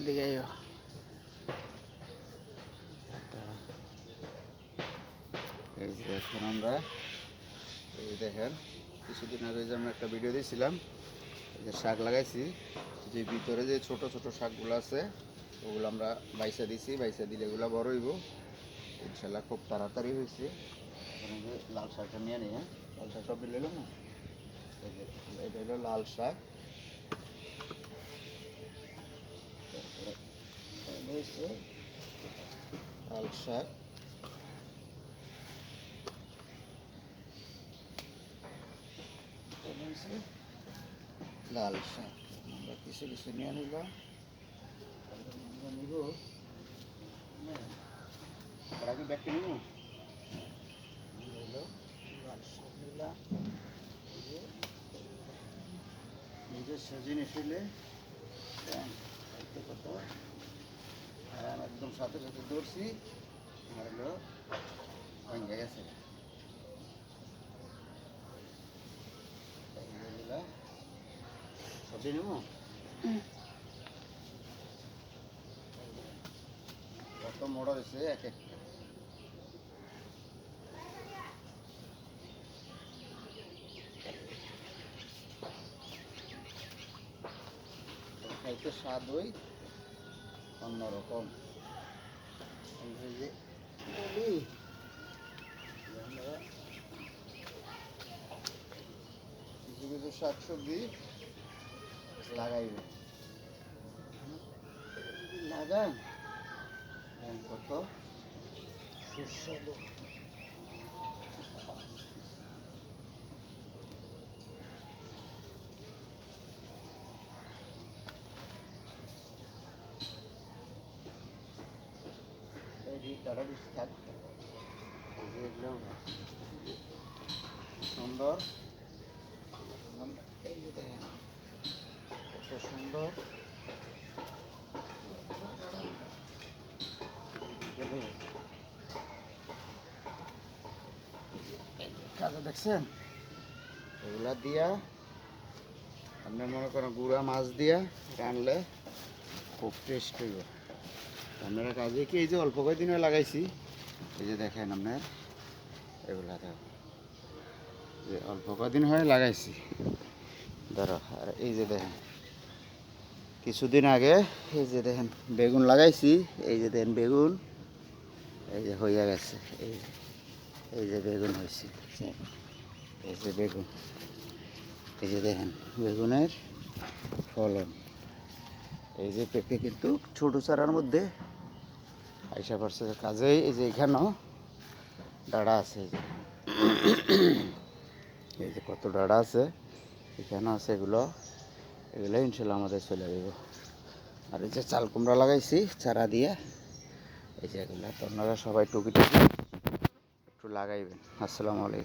এদিকে এই যে এখন আমরা এই দেখেন কিছুদিন আগে যে আমরা একটা ভিডিও দিয়েছিলাম এই যে শাক লাগাইছি, যে ভিতরে যে ছোট ছোট শাকগুলো আছে ওগুলো আমরা বাইসা দিছি, বাইসা দিলে এগুলো বড় হইব ইনশাল্লাহ। খুব তাড়াতাড়ি হয়েছে। এখন যে লাল শাকটা নিয়ে নিই, হ্যাঁ লাল শাক সব দিলে না, এই যে এটা হলো লাল শাক, লাল শাক, লাল শাক আমরা কিছু কিছু নিয়ে নিলাম, নিব আগে ব্যাগটা নিব, লাল শাক নিলাম। নিজস্ব জিনিস হইলে কত আর আমি একদম সাথে সাথে দৌড়ছি, আমার হলো ভেঙে গেছে। সবজি নেব, কত মোড়া রয়েছে এক একটা। খাইতে স্বাদ ওই অন্যরকম। কিছু কিছু শাকসবজি লাগাইবে, লাগান কত সুস্বাদু। সুন্দর, কত সুন্দর কাজে দেখছেন। এগুলা দিয়া আপনার মনে করেন গুঁড়া মাছ দিয়া রানলে খুব টেস্ট হইব। আপনারা কাজে কি এই যে অল্প কয়েকদিন লাগাইছি, এই যে দেখেন আপনার এগুলা যে অল্প কদিন হয়ে লাগাইছি ধরো। আর এই যে দেখেন কিছুদিন আগে এই যে দেখেন বেগুন লাগাইছি, এই যে দেখেন বেগুন এই যে হইয়া গেছে, এই যে বেগুন হয়েছে, এই যে বেগুন, এই যে দেখেন বেগুনের ফলন। এই যে পেঁপে কিন্তু ছোট চারার মধ্যে আইসা পড়ছে কাজেই, এই যে এখানেও ডাড়া আছে, এই যে কত ডাড়া আছে এখানেও আছে, এগুলো ইনশাল্লাহ আমাদের চলে যাব। আর এই যে চাল কুমড়া লাগাইছি চারা দিয়ে, এই যে এগুলো তো আপনারা সবাই টুকি টুকি একটু লাগাইবেন। আসসালামু আলাইকুম।